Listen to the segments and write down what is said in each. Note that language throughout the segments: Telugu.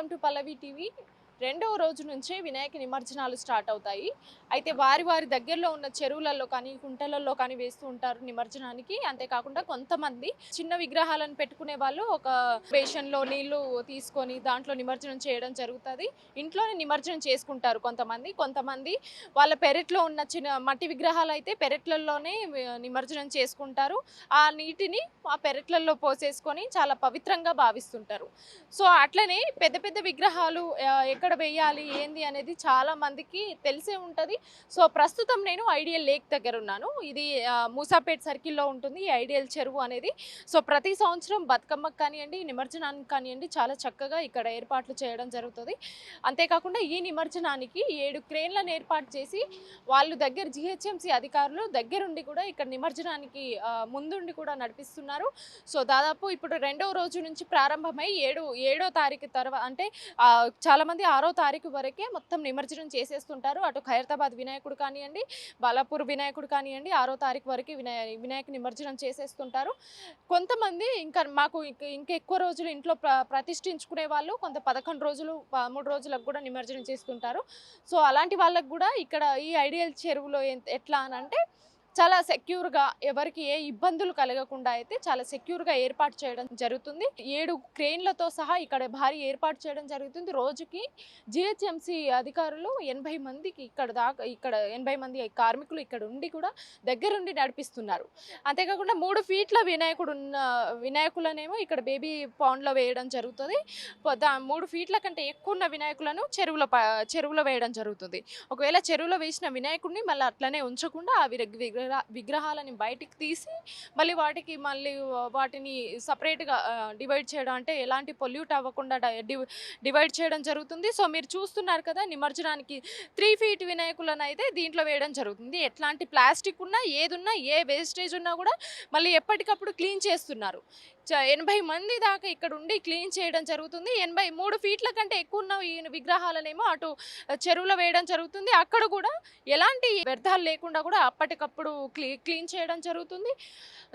Welcome to Pallavi TV. రెండవ రోజు నుంచే వినాయక నిమజ్జనాలు స్టార్ట్ అవుతాయి. అయితే వారి వారి దగ్గరలో ఉన్న చెరువులలో కానీ కుంటలలో కానీ వేస్తూ ఉంటారు నిమజ్జనానికి. అంతేకాకుండా కొంతమంది చిన్న విగ్రహాలను పెట్టుకునే వాళ్ళు ఒక బేషన్లో నీళ్లు తీసుకొని దాంట్లో నిమజ్జనం చేయడం జరుగుతుంది. ఇంట్లోనే నిమజ్జనం చేసుకుంటారు కొంతమంది వాళ్ళ పెరట్లో ఉన్న చిన్న మట్టి విగ్రహాలు అయితే పెరట్లలోనే నిమజ్జనం చేసుకుంటారు. ఆ నీటిని ఆ పెరట్లలో పోసేసుకొని చాలా పవిత్రంగా భావిస్తుంటారు. సో అట్లనే పెద్ద పెద్ద విగ్రహాలు ఎక్కడ వేయాలి ఏంది అనేది చాలా మందికి తెలిసే ఉంటుంది. సో ప్రస్తుతం నేను ఐడియల్ లేక్ దగ్గర ఉన్నాను. ఇది మూసాపేట్ సర్కిల్లో ఉంటుంది ఈ ఐడియల్ చెరువు అనేది. సో ప్రతి సంవత్సరం బతుకమ్మకు కానివ్వండి నిమజ్జనానికి కానివ్వండి చాలా చక్కగా ఇక్కడ ఏర్పాట్లు చేయడం జరుగుతుంది. అంతేకాకుండా ఈ నిమజ్జనానికి 7 క్రేన్లను ఏర్పాటు చేసి వాళ్ళు దగ్గర జిహెచ్ఎంసీ అధికారులు దగ్గరుండి కూడా ఇక్కడ నిమజ్జనానికి ముందుండి కూడా నడిపిస్తున్నారు. సో దాదాపు ఇప్పుడు రెండవ రోజు నుంచి ప్రారంభమై ఏడో తారీఖు తర్వాత అంటే చాలామంది 6వ తారీఖు వరకే మొత్తం నిమజ్జనం చేసేస్తుంటారు. అటు ఖైరతాబాద్ వినాయకుడు కానివ్వండి బాలాపూర్ వినాయకుడు కానివ్వండి 6వ తారీఖు వరకు వినాయక నిమజ్జనం చేసేస్తుంటారు. కొంతమంది మాకు ఇంకా ఎక్కువ రోజులు ఇంట్లో ప్రతిష్ఠించుకునే వాళ్ళు కొంత 11 రోజులు 13 రోజులకు కూడా నిమజ్జనం చేస్తుంటారు. సో అలాంటి వాళ్ళకు కూడా ఇక్కడ ఈ ఐడియల్ చెరువులో ఎట్లా అని అంటే చాలా సెక్యూర్గా ఎవరికి ఏ ఇబ్బందులు కలగకుండా అయితే చాలా సెక్యూర్గా ఏర్పాటు చేయడం జరుగుతుంది. 7 క్రేన్లతో సహా ఇక్కడ భారీ ఏర్పాటు చేయడం జరుగుతుంది. రోజుకి జిహెచ్ఎంసీ అధికారులు 80 మందికి ఇక్కడ 80 మంది కార్మికులు ఇక్కడ ఉండి కూడా దగ్గరుండి నడిపిస్తున్నారు. అంతేకాకుండా 3 ఫీట్ల వినాయకులనేమో ఇక్కడ బేబీ పాండ్లో వేయడం జరుగుతుంది. 3 ఫీట్ల కంటే ఎక్కువ ఉన్న వినాయకులను చెరువులో వేయడం జరుగుతుంది. ఒకవేళ చెరువులో వేసిన వినాయకుడిని మళ్ళీ అట్లనే ఉంచకుండా అవి విగ్రహాలని బయటికి తీసి మళ్ళీ వాటిని సపరేట్గా డివైడ్ చేయడం అంటే ఎలాంటి పొల్యూట్ అవ్వకుండా డివైడ్ చేయడం జరుగుతుంది. సో మీరు చూస్తున్నారు కదా నిమజ్జనానికి 3 ఫీట్ వినాయకులను అయితే దీంట్లో వేయడం జరుగుతుంది. ఎట్లాంటి ప్లాస్టిక్ ఉన్నా ఏదున్నా ఏ వేస్టేజ్ ఉన్నా కూడా మళ్ళీ ఎప్పటికప్పుడు క్లీన్ చేస్తున్నారు. 80 మంది దాకా ఇక్కడ ఉండి క్లీన్ చేయడం జరుగుతుంది. 83 ఫీట్ల కంటే ఎక్కువ ఉన్న ఈ విగ్రహాలనేమో అటు చెరువులో వేయడం జరుగుతుంది. అక్కడ కూడా ఎలాంటి వ్యర్థాలు లేకుండా కూడా అప్పటికప్పుడు క్లీన్ చేయడం జరుగుతుంది.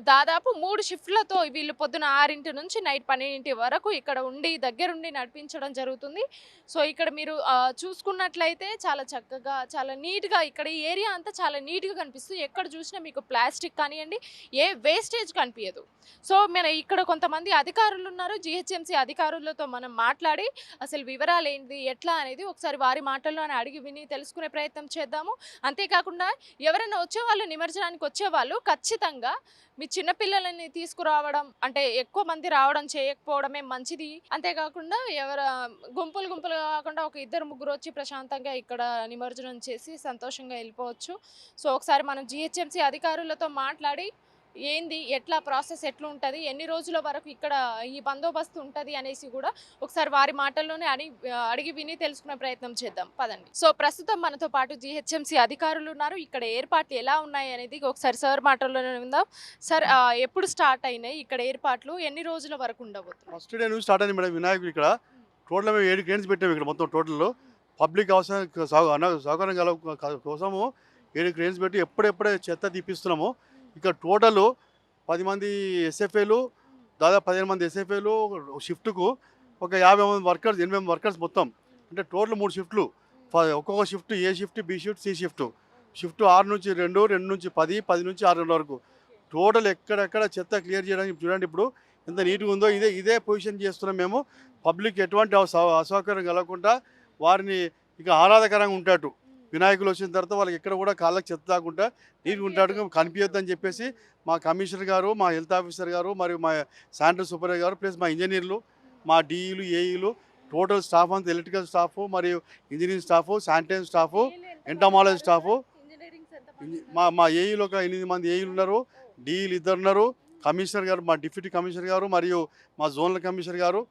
దాదాపు 3 షిఫ్ట్లతో వీళ్ళు పొద్దున 6 నుంచి నైట్ 12 వరకు ఇక్కడ ఉండి దగ్గరుండి నడిపించడం జరుగుతుంది. సో ఇక్కడ మీరు చూసుకున్నట్లయితే చాలా చక్కగా చాలా నీట్గా ఇక్కడ ఈ ఏరియా అంతా చాలా నీట్గా కనిపిస్తుంది. ఎక్కడ చూసినా మీకు ప్లాస్టిక్ కానివ్వండి ఏ వేస్టేజ్ కనిపించదు. సో ఇక్కడ కొంతమంది అధికారులు ఉన్నారు. జిహెచ్ఎంసీ అధికారులతో మనం మాట్లాడి అసలు వివరాలు ఏంటి ఎట్లా అనేది ఒకసారి వారి మాటల్లోనే అడిగి విని తెలుసుకునే ప్రయత్నం చేద్దాము. అంతేకాకుండా ఎవరైనా వచ్చేవాళ్ళు నిమజ్జనానికి వచ్చేవాళ్ళు ఖచ్చితంగా మీ చిన్నపిల్లలని తీసుకురావడం అంటే ఎక్కువ మంది రావడం చేయకపోవడమే మంచిది. అంతేకాకుండా గుంపులు కాకుండా ఒక 2-3 వచ్చి ప్రశాంతంగా ఇక్కడ నిమజ్జనం చేసి సంతోషంగా వెళ్ళిపోవచ్చు. సో ఒకసారి మనం జిహెచ్ఎంసీ అధికారులతో మాట్లాడి ఏంది ఎట్లా ప్రాసెస్ ఎట్లా ఉంటుంది ఎన్ని రోజుల వరకు ఇక్కడ ఈ బందోబస్తు ఉంటుంది అనేసి కూడా ఒకసారి వారి మాటల్లోనే అడిగి విని తెలుసుకునే ప్రయత్నం చేద్దాం పదండి. సో ప్రస్తుతం మనతో పాటు జిహెచ్ఎంసీ అధికారులు ఉన్నారు. ఇక్కడ ఏర్పాట్లు ఎలా ఉన్నాయి అనేది ఒకసారి సార్ మాటల్లోనే విందాం. సార్ ఎప్పుడు స్టార్ట్ అయినాయి ఇక్కడ ఏర్పాట్లు ఎన్ని రోజుల వరకు ఉండబోతుంది? ఫస్ట్ డే నుంచి స్టార్ట్ అయింది మేడం. వినాయకుడు ఇక్కడ టోటల్ మేము 7 క్రేన్స్ పెట్టాము. ఇక్కడ మొత్తం టోటల్లో పబ్లిక్ అవసరం సౌకర్యం కోసము 7 క్రేన్స్ పెట్టి ఎప్పుడెప్పుడే చెత్త తీపిస్తున్నాము. ఇక్కడ టోటల్ 10 మంది ఎస్ఎఫ్ఏలు దాదాపు 15 మంది ఎస్ఎఫ్ఏలు షిఫ్ట్కు ఒక 50 మంది వర్కర్స్ 80 మంది వర్కర్స్ మొత్తం అంటే టోటల్ 3 షిఫ్ట్లు. ఒక్కొక్క shift A shift B shift C shift 6 నుంచి 2 నుంచి 10 10 నుంచి 6 వరకు టోటల్ ఎక్కడెక్కడ చెత్త క్లియర్ చేయడానికి చూడండి ఇప్పుడు ఎంత నీట్గా ఉందో. ఇదే పొజిషన్ చేస్తున్నాం మేము. పబ్లిక్ ఎటువంటి అసౌకర్యం కలగకుండా వారిని ఇక ఆహ్లాదకరంగా ఉంటాడు. వినాయకులు వచ్చిన తర్వాత వాళ్ళకి ఎక్కడ కూడా కాళ్ళకి చెత్త తాకుండా నీట్గా ఉంటాడు కనిపించొద్దని చెప్పేసి మా కమిషనర్ గారు మా హెల్త్ ఆఫీసర్ గారు మరియు మా శానిటరీ సూపర్వైజర్ గారు ప్లస్ మా ఇంజనీర్లు మా డిఈలు ఏఈలు టోటల్ స్టాఫ్ అంతా ఎలక్ట్రికల్ స్టాఫ్ మరియు engineering staff sanitiser staff entomology staff మా ఏఈలు ఒక 8 మంది ఏఈలు ఉన్నారు. డిఈలు 2 ఉన్నారు. కమిషనర్ గారు మా డిప్యూటీ కమిషనర్ గారు మరియు మా జోనల్ కమిషనర్ గారు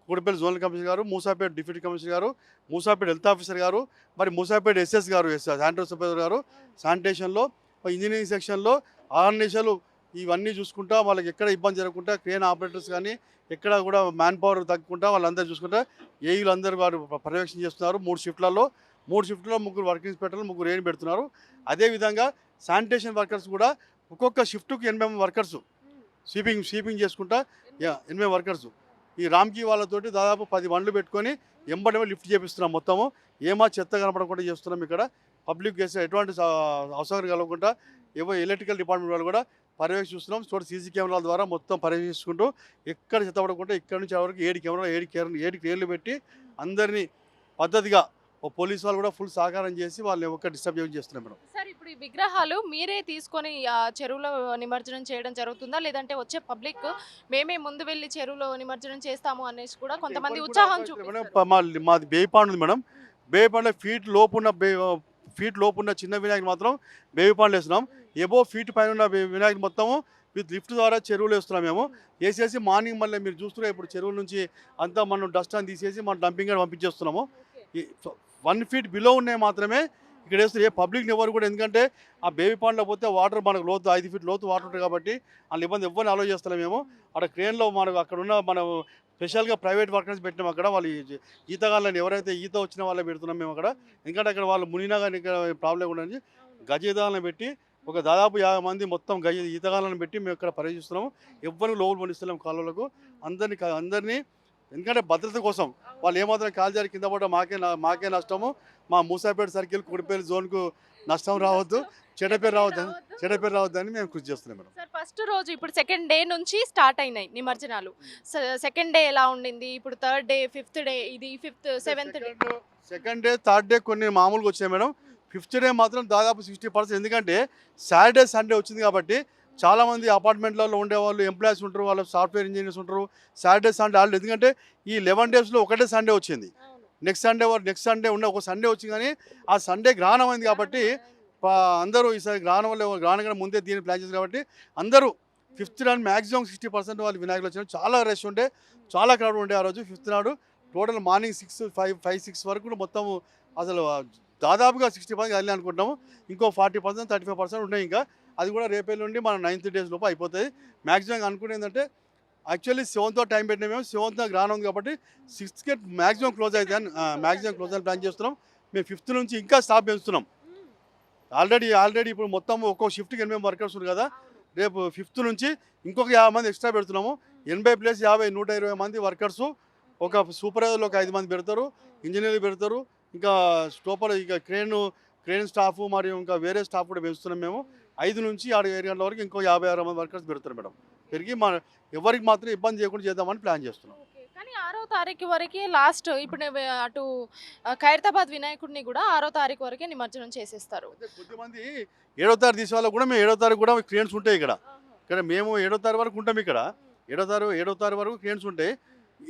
కూడపల్లి జోనల్ కమిషనర్ గారు మూసాపేట డిప్యూటీ కమిషనర్ గారు మూసాపేట హెల్త్ ఆఫీసర్ గారు మరి మూసాపేట ఎస్ఎస్ గారు శానిటరీ సూపర్వైజర్ గారు శానిటేషన్లో ఇంజనీరింగ్ సెక్షన్లో ఆర్గనైజేషన్లు ఇవన్నీ చూసుకుంటా వాళ్ళకి ఎక్కడ ఇబ్బంది జరగకుండా క్రేన్ ఆపరేటర్స్ కానీ ఎక్కడ కూడా మ్యాన్ పవర్ తగ్గకుండా వాళ్ళందరూ చూసుకుంటా ఏఈలు అందరూ వారు పర్యవేక్షణ చేస్తున్నారు. 3 షిఫ్ట్లలో 3 వర్క్ ఇన్స్పెక్టర్లు 3 ఏఈని పెడుతున్నారు. అదేవిధంగా శానిటేషన్ వర్కర్స్ కూడా ఒక్కొక్క షిఫ్ట్కు 80 మంది వర్కర్స్ స్వీపింగ్ చేసుకుంటా 80 వర్కర్స్ ఈ రామ్కి వాళ్ళతోటి దాదాపు 10 బండ్లు పెట్టుకొని ఎంబడమే లిఫ్ట్ చేపిస్తున్నాం మొత్తము. ఏమా చెత్త కనపడకుండా చేస్తున్నాం ఇక్కడ. పబ్లిక్ చేసే ఎటువంటి అసౌకర్యం కలగకుండా ఎలక్ట్రికల్ డిపార్ట్మెంట్ వాళ్ళు కూడా పర్యవేక్షిస్తున్నాం. సీసీ కెమెరాల ద్వారా మొత్తం పర్యవేక్షించుకుంటూ ఎక్కడ చెత్త పడకుండా ఇక్కడ నుంచి వరకు 7 కెమెరాలు 7 క్రేన్లు పెట్టి అందరినీ పద్ధతిగా పోలీసు వాళ్ళు కూడా ఫుల్ సహకారం చేసి వాళ్ళని ఒక్క డిస్టర్బ్ చేస్తున్నాం మేడం. సార్ ఇప్పుడు ఈ విగ్రహాలు మీరే తీసుకొని చెరువులో నిమజ్జనం చేయడం జరుగుతుందా, లేదంటే వచ్చే పబ్లిక్ మేమే ముందు వెళ్ళి చెరువులో నిమజ్జనం చేస్తాము అనేసి కూడా కొంతమంది ఉత్సాహం చూపిస్తారు. మాది బేయిపాండ్ ఉంది మేడం. బేయిపాండ్లో ఫీట్ లోపు ఉన్న చిన్న వినాయకుడు మాత్రం బేయిపాండ్లు వేస్తున్నాం. ఎబో ఫీట్ పైన ఉన్న వినాయకుడు మొత్తము విత్ లిఫ్ట్ ద్వారా చెరువులు వేస్తున్నాం మేము. వేసేసి మార్నింగ్ మళ్ళీ మీరు చూస్తున్నారు ఇప్పుడు చెరువుల నుంచి అంతా మనం డస్ట్ అని తీసేసి మనం డంపింగ్ యార్డ్ పంపించేస్తున్నాము. 1 ఫీట్ బిలో ఉన్నాయి మాత్రమే ఇక్కడ వేస్తారు. ఏ పబ్లిక్ ఎవరు కూడా, ఎందుకంటే ఆ బేబీ పాండ్లో పోతే వాటర్ మనకు లోతు 5 ఫీట్ లోతు వాటర్ ఉంటుంది కాబట్టి అందులో ఇబ్బంది ఎవరిని అలో చేస్తున్నాం మేము. అక్కడ క్రేన్లో మనకు అక్కడ ఉన్న మనం స్పెషల్గా ప్రైవేట్ వర్కర్స్ పెట్టినాం. అక్కడ వాళ్ళు ఈతగాళ్ళని ఎవరైతే ఈత వచ్చిన వాళ్ళే పెడుతున్నాం మేము అక్కడ. ఎందుకంటే అక్కడ వాళ్ళు మునినా కానీ ఇక్కడ ప్రాబ్లం ఉండని గజ ఈతగాళ్ళని పెట్టి ఒక దాదాపు 50 మంది మొత్తం ఈతగాళ్ళని పెట్టి మేము ఇక్కడ పర్యవేక్షిస్తున్నాము. ఎవరిని లోపల పండిస్తున్నాం కాలువలకు అందరినీ. ఎందుకంటే భద్రత కోసం వాళ్ళు ఏమాత్రం కాల్జారి కింద పడ్డ మాకే నష్టము. మా మూసాపేట సర్కిల్ కుడిపల్లి జోన్కు నష్టం రావద్దు, చెడ్డ పేరు రావద్దని మేము కృషి చేస్తున్నాం మేడం. సార్ ఫస్ట్ రోజు ఇప్పుడు సెకండ్ డే నుంచి స్టార్ట్ అయినాయి నిమజ్జనాలు. సెకండ్ డే ఎలా ఉండింది, ఇప్పుడు థర్డ్ డే, ఫిఫ్త్ డే, ఇది fifth, seventh day. Second day, third day కొన్ని మామూలుగా వచ్చాయి మేడం. ఫిఫ్త్ డే మాత్రం దాదాపు 60%. ఎందుకంటే సాటర్డే సండే వచ్చింది కాబట్టి చాలామంది అపార్ట్మెంట్లలో ఉండేవాళ్ళు ఎంప్లాయీస్ ఉంటారు, వాళ్ళు సాఫ్ట్వేర్ ఇంజనీర్స్ ఉంటారు. సాటర్డే సండే ఆల్రెడీ, ఎందుకంటే ఈ 11 డేస్లో ఒకటే సండే వచ్చింది. నెక్స్ట్ సండే ఉన్న ఒక సండే వచ్చింది, కానీ ఆ సండే గ్రహణం అయింది కాబట్టి అందరూ ఈసారి గ్రహణం కన్నా ముందే దీన్ని ప్లాన్ చేశారు కాబట్టి అందరూ ఫిఫ్త్ నాడు మ్యాక్సిమం 60% వాళ్ళు వినాయకులు వచ్చినారు. చాలా రష్ ఉండే, చాలా క్రౌడ్ ఉండే ఆ రోజు. ఫిఫ్త్ నాడు టోటల్ మార్నింగ్ 6 వరకు మొత్తం అసలు దాదాపుగా 60% వెళ్ళి అనుకుంటాము. ఇంకో 40%, 35% ఉన్నాయి ఇంకా. అది కూడా రేపే నుండి మన 9th డేస్ లోపు అయిపోతుంది. మ్యాక్సిమం అనుకునే ఏంటంటే యాక్చువల్లీ 7th టైం పెట్టినా మేము. 7th గ్రహణం ఉంది కాబట్టి 6th మ్యాక్సిమం క్లోజ్ అవుతుంది అని ప్లాన్ చేస్తున్నాం. మేము 5th నుంచి ఇంకా స్టాఫ్ పెంచుతున్నాం. ఆల్రెడీ ఇప్పుడు మొత్తం ఒక్కో షిఫ్ట్కి 8 వర్కర్స్ ఉన్నారు కదా. రేపు 5th నుంచి ఇంకొక 50 మంది ఎక్స్ట్రా పెడుతున్నాము. 80 ప్లస్ 50 120 మంది వర్కర్సు. ఒక సూపర్వైజర్లు ఒక 5 మంది పెడతారు, ఇంజనీర్లు పెడతారు, ఇంకా స్టోపర్ ఇక క్రేన్ స్టాఫ్ మరియు ఇంకా వేరే స్టాఫ్ కూడా పెంచుతున్నాం మేము. 5 నుంచి 7 గంటల వరకు ఇంకో 50-60 మంది వర్కర్స్ పెడతారు మేడం. పెరిగి ఎవరికి మాత్రం ఇబ్బంది చేయకుండా చేద్దామని ప్లాన్ చేస్తున్నాం. కానీ 6వ తారీఖు వరకే లాస్ట్. ఇప్పుడు అటు ఖైరతాబాద్ వినాయకుడిని కూడా 6వ తారీఖు వరకే నిమజ్జనం చేసేస్తారు. కొద్దిమంది 7వ తారీఖు తీసే వాళ్ళకు కూడా మేము 7వ తారీఖు కూడా క్రేన్స్ ఉంటాయి ఇక్కడ. మేము 7వ తారీఖు వరకు ఉంటాం ఇక్కడ. 7వ తారీఖు వరకు క్రేన్స్ ఉంటాయి.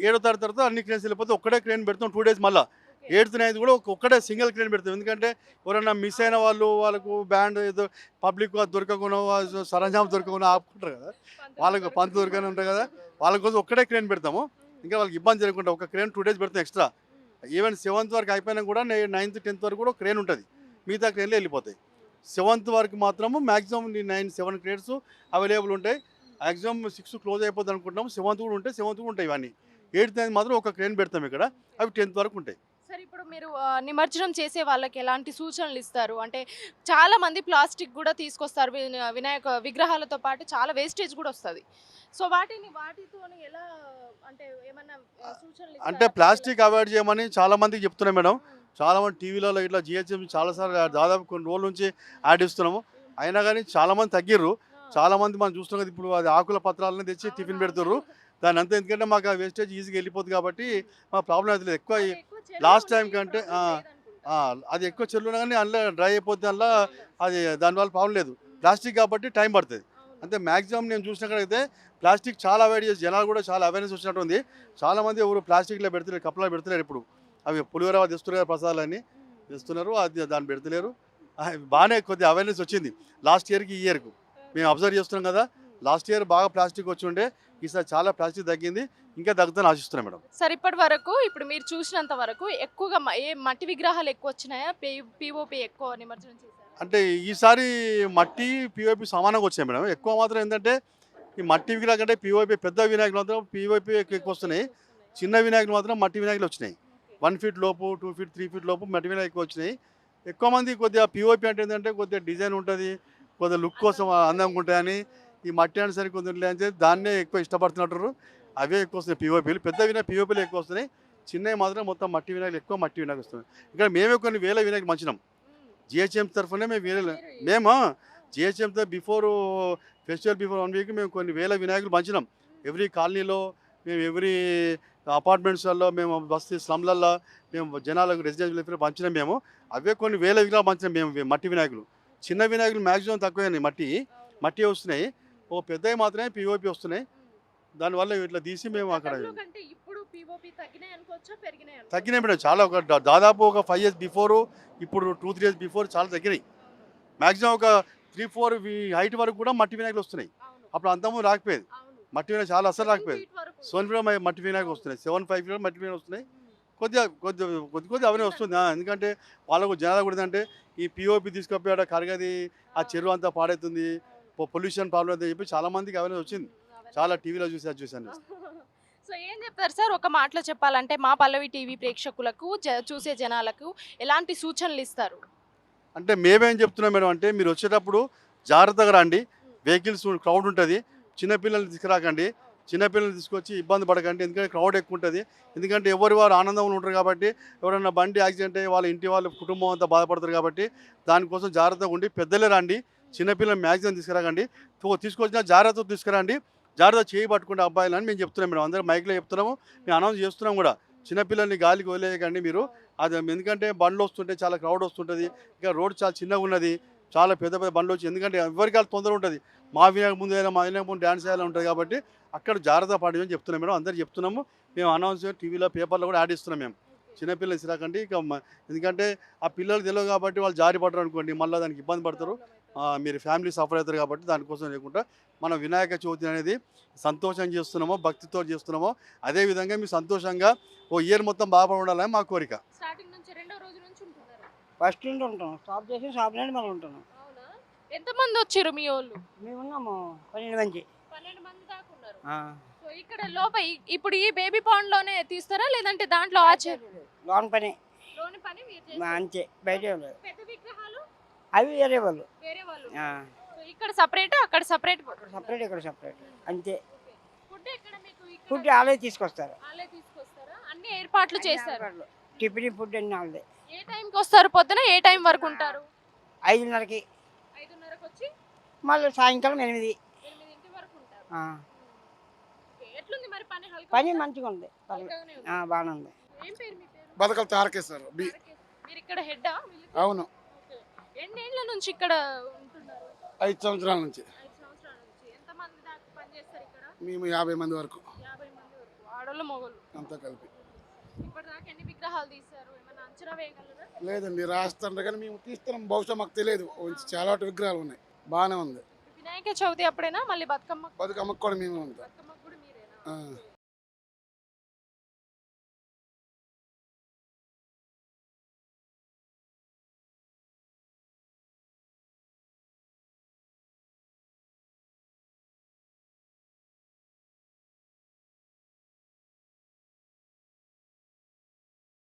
7వ తారీఖు తర్వాత అన్ని క్రేన్స్ వెళ్ళిపోతే ఒక్కటే క్రేన్ పెడతాం 2 డేస్. మళ్ళీ 8th 9th కూడా ఒక్కటే సింగిల్ క్రేన్ పెడతాం. ఎందుకంటే ఎవరైనా మిస్ అయిన వాళ్ళకు బ్యాండ్ ఏదో పబ్లిక్ దొరకకుండా సరంజామం దొరకకుండా ఆపుకుంటారు కదా, వాళ్ళకు పంతు దొరకని ఉంటాయి కదా, వాళ్ళ కోసం ఒక్కటే క్రేన్ పెడతాము. ఇంకా వాళ్ళకి ఇబ్బంది జరగకుండా ఒక క్రేన్ 2 డేస్ పెడతాం ఎక్స్ట్రా. ఈవెన్ 7th వరకు అయిపోయినా కూడా 9th 10th వరకు కూడా క్రేన్ ఉంటుంది. మిగతా క్రేన్లు వెళ్ళిపోతాయి. 7th వరకు మాత్రము మ్యాక్సిమం 7 క్రేన్స్ అవైలబుల్ ఉంటాయి. మ్యాక్సిమం 6 క్లోజ్ అయిపోతుంది అనుకుంటున్నాము. 7th కూడా ఉంటాయి ఇవన్నీ. 8th 9th మాత్రం ఒక క్రేన్ పెడతాం ఇక్కడ. అవి 10th వరకు ఉంటాయి. సార్ ఇప్పుడు మీరు నిమజ్జనం చేసే వాళ్ళకి ఎలాంటి సూచనలు ఇస్తారు? అంటే చాలా మంది ప్లాస్టిక్ కూడా తీసుకొస్తారు వినాయక విగ్రహాలతో పాటు, చాలా వేస్టేజ్ కూడా వస్తుంది. సో వాటితో ఎలా, అంటే ఏమన్నా సూచనలు అంటే ప్లాస్టిక్ అవాయిడ్ చేయమని చాలా మందికి చెప్తున్నాం మేడం. చాలా మంది టీవీలలో ఇట్లా GHM చాలాసార్లు దాదాపు కొన్ని రోజుల నుంచి యాడ్ ఇస్తున్నాము. అయినా కానీ చాలా మంది తగ్గిర్రు. చాలా మంది మనం చూస్తున్నాం కదా, ఇప్పుడు అది ఆకుల పత్రాలను తెచ్చి టిఫిన్ పెడుతుర్రు. దాని అంతా ఎందుకంటే మాకు ఆ వేస్టేజ్ ఈజీగా వెళ్ళిపోతుంది కాబట్టి మా ప్రాబ్లం అయితే లేదు. ఎక్కువ లాస్ట్ టైం కంటే అది ఎక్కువ చెల్లున్నా కానీ అందులో డ్రై అయిపోతుంది, అందులో అది దానివల్ల ప్రాబ్లం లేదు. ప్లాస్టిక్ కాబట్టి టైం పడుతుంది అంతే. మ్యాక్సిమం నేను చూసినక్కడైతే ప్లాస్టిక్ చాలా అవాయిడ్ చేసి జనాలు కూడా చాలా అవేర్నెస్ వచ్చినట్టు ఉంది. చాలామంది ఎవరు ప్లాస్టిక్లో పెడతలేరు, కప్పులో పెడతలేరు. ఇప్పుడు అవి పులిహోర తెస్తున్నారు, ప్రసాదాలన్నీ తెస్తున్నారు, అది దాన్ని పెడతలేరు. బాగానే కొద్దిగా అవేర్నెస్ వచ్చింది లాస్ట్ ఇయర్కి ఈ ఇయర్కు. మేము అబ్జర్వ్ చేస్తున్నాం కదా, లాస్ట్ ఇయర్ బాగా ప్లాస్టిక్ వచ్చి ఉండే, ఈసారి చాలా ప్లాస్టిక్ తగ్గింది, ఇంకా తగ్గుతుందని ఆశిస్తున్నాం మేడం. సార్ ఇప్పటి వరకు ఇప్పుడు మీరు చూసినంత వరకు ఎక్కువగా ఏ మట్టి విగ్రహాలు ఎక్కువ వచ్చినాయా, POP ఎక్కువ నిమజ్జనం చేశారు? అంటే ఈసారి మట్టి POP సమానంగా వచ్చాయి మేడం. ఎక్కువ మాత్రం ఏంటంటే ఈ మట్టి విగ్రహాల కంటే POP పెద్ద వినాయకులు మాత్రం POP ఎక్కువ వస్తున్నాయి. చిన్న వినాయకులు మాత్రం మట్టి వినాయకులు వచ్చినాయి. 1 ఫీట్ లోపు, 2 ఫీట్ 3 ఫీట్ లోపు మట్టి వినాయకులు ఎక్కువ వచ్చినాయి. ఎక్కువ మంది కొద్దిగా POP అంటే ఏంటంటే కొద్దిగా డిజైన్ ఉంటుంది, కొద్దిగా లుక్ కోసం అందంగా ఉంటాయని, ఈ మట్టి అనేసరికి కొద్దిగా అని దాన్నే ఎక్కువ ఇష్టపడుతున్నట్టు. అవే ఎక్కువ వస్తున్నాయి పిఓపీలు. పెద్ద వినాయక పిఓపీలు ఎక్కువ వస్తున్నాయి. చిన్నవి మాత్రం మొత్తం మట్టి వినాయకులు ఎక్కువ మట్టి వినాయకులు వస్తున్నాయి. ఇక్కడ మేమే కొన్ని వేల వినాయకులు మంచినాం. జిహెచ్ఎం తరఫునే మేము జిహెచ్ఎంతో ఫెస్టివల్ బిఫోర్ 1 వీక్ మేము కొన్ని వేల వినాయకులు పంచినాం. ఎవ్రీ కాలనీలో మేము ఎవ్రీ అపార్ట్మెంట్స్లలో మేము బస్తీ స్లమ్లలో మేము జనాలకు రెసిడెన్షియల్ వెల్ఫేర్ పంచినాం. మేము అవే కొన్ని వేల విగ్రహాలు పంచినాం మేము మట్టి వినాయకులు. చిన్న వినాయకులు మ్యాక్సిమం తక్కువే మట్టి వస్తున్నాయి. ఓ పెద్దవి మాత్రమే పిఓపి వస్తున్నాయి. దానివల్ల ఇట్లా తీసి మేము అక్కడ తగ్గినాయి మేడం. చాలా దాదాపు ఒక 5 years బిఫోర్, ఇప్పుడు 2-3 years బిఫోర్ చాలా తగ్గినాయి. మ్యాక్సిమం ఒక 3-4 హైట్ వరకు కూడా మట్టి వినాయకులు వస్తున్నాయి. అప్పుడు అంతకుముందు రాకపోయేది మట్టి వినాయకులు, చాలా అసలు రాకపోయేది. 7 feet మట్టి వినాయకులు వస్తున్నాయి, 7-5 feet మట్టి వినాయకులు వస్తున్నాయి. కొద్ది అవన్నీ వస్తుంది. ఎందుకంటే వాళ్ళకు జనాలు కూడా అంటే ఈ పిఓపి తీసుకపోయాడ కరగది, ఆ చెరువు అంతా పాడవుతుంది, పొల్యూషన్ ప్రాబ్లం అని చెప్పి చాలా మందికి అవన్నీ వచ్చింది. చాలా టీవీలో చూశాను. సో ఏం చెప్తారు సార్ ఒక మాటలో చెప్పాలంటే మా పల్లవి టీవీ ప్రేక్షకులకు చూసే జనాలకు ఎలాంటి సూచనలు ఇస్తారు? అంటే మేమేం చెప్తున్నాం మేడం అంటే మీరు వచ్చేటప్పుడు జాగ్రత్తగా రండి. వెహికల్స్ క్రౌడ్ ఉంటుంది. చిన్నపిల్లల్ని తీసుకురాకండి. చిన్నపిల్లల్ని తీసుకొచ్చి ఇబ్బంది పడకండి. ఎందుకంటే క్రౌడ్ ఎక్కువ ఉంటుంది. ఎందుకంటే ఎవరు వారు ఆనందంలో ఉంటారు కాబట్టి ఎవరైనా బండి యాక్సిడెంట్ అయ్యి వాళ్ళ ఇంటి వాళ్ళ కుటుంబం అంతా బాధపడతారు కాబట్టి దానికోసం జాగ్రత్తగా ఉండి పెద్దలే రండి. చిన్నపిల్లలు మ్యాక్సిమం తీసుకురాకండి. తీసుకొచ్చినా జాగ్రత్తగా తీసుకురండి. జాగ్రత్త చేయి పట్టుకుంటే అబ్బాయిలు అని మేము చెప్తున్నాం మేడం. అందరూ మైక్లో చెప్తున్నాము, మేము అనౌన్స్ చేస్తున్నాం కూడా. చిన్నపిల్లల్ని గాలికి వదిలేయకండి మీరు. అది ఎందుకంటే బండ్లు వస్తుంటే చాలా క్రౌడ్ వస్తుంటుంది. ఇంకా రోడ్ చాలా చిన్నగా ఉన్నది, చాలా పెద్ద పెద్ద బండ్లు వచ్చి ఎందుకంటే ఎవరికి వాళ్ళ తొందర ఉంటుంది. మా వినాయక ముందు అయినా మా వినాయక ముందు డ్యాన్స్ చేయాలని ఉంటుంది కాబట్టి అక్కడ జాగ్రత్త పడమని చెప్తున్నాం మేడం. అందరూ చెప్తున్నాము. మేము అనౌన్స్ టీవీలో పేపర్లో కూడా యాడ్ ఇస్తున్నాం మేము. చిన్నపిల్లలు ఇసిరాకండి. ఇక ఎందుకంటే ఆ పిల్లలు తెలియదు కాబట్టి వాళ్ళు జారి పడరు అనుకోండి, మళ్ళీ దానికి ఇబ్బంది పడతారు. మీరు ఫ్యామిలీ సఫర్ అవుతారు కాబట్టి దానికోసం లేకుండా మనం వినాయక చవితి అనేది సంతోషంగా చేస్తున్నామో, భక్తితో చేస్తున్నామో అదేవిధంగా మీరు సంతోషంగా ఓ ఇయర్ మొత్తం బాగా ఉండాలని మా కోరిక. ఫస్ట్ నుండి ఉంటాం, స్టాప్ చేసి షాప్ నుండి మళ్ళీ ఉంటున్నాం. ఎంతమంది వచ్చారు మీ వాళ్ళు? మేము ఉన్నాము 12 మంది. 12 మంది దాకా ఉన్నారు. సో ఇక్కడ లోపల ఇప్పుడు ఈ బేబీ పాండ్ లోనే తీస్తారా లేదంటే దాంట్లో లోన్ పని లోని పని మీరు చేస్తారా? అంతే, బయట పెద్ద విగ్రహాలు అవి వేరే వాళ్ళు. సో ఇక్కడ సెపరేట్ అక్కడ సెపరేట్ సపరేట్, ఇక్కడ సపరేట్ అంతే. ఫుడ్ ఎక్కడ మీకు? ఫుడ్ వాళ్ళే తీసుకొస్తారు. వాళ్ళే తీసుకొస్తారా? అన్ని ఏర్పాట్లు చేస్తారు. టిఫిన్ ఫుడ్ అన్ని వాళ్ళే. ఏ టైంకి వస్తారు? పొద్దున ఏ టైం వరకు ఉంటారు? 5:30కి. 5:30కి వచ్చి మళ్ళీ సాయంకాలం 8 వరకు ఉంటారు. ఎట్లుంది మరి పని? పని మంచిగా ఉంది, బాగానే ఉంది. ఏం పేరు మీ పేరు? బతకలు తారకేస్తారు. మీరు ఇక్కడ హెడ్? అవును. ఎన్నేళ్ల నుంచి ఇక్కడ ఉంటున్నారు? 5 సంవత్సరాల నుంచి. 5 సంవత్సరాల నుంచి. ఎంత మంది దాకా పని చేస్తారు ఇక్కడ? మేము 50 మంది వరకు. 50 మంది వరకు, ఆడోళ్ళు మగోళ్ళు అంతా కలిపి. ఇప్పటిదాకా ఎన్ని విగ్రహాలు తీశారు? ఏమైనా అంచనా వేయగలరా? లేదండి, రాస్తుండ్రు కానీ మేము తీస్తున్నాం. బహుశా మాకు తెలియదు. చాలా విగ్రహాలు ఉన్నాయి, బాగానే ఉంది. వినాయక చవితి అప్పుడేనా మళ్ళీ బతుకమ్మ? బతుకమ్మకు కూడా మేము ఉంది. బతుకమ్మకు కూడా మీరేనా?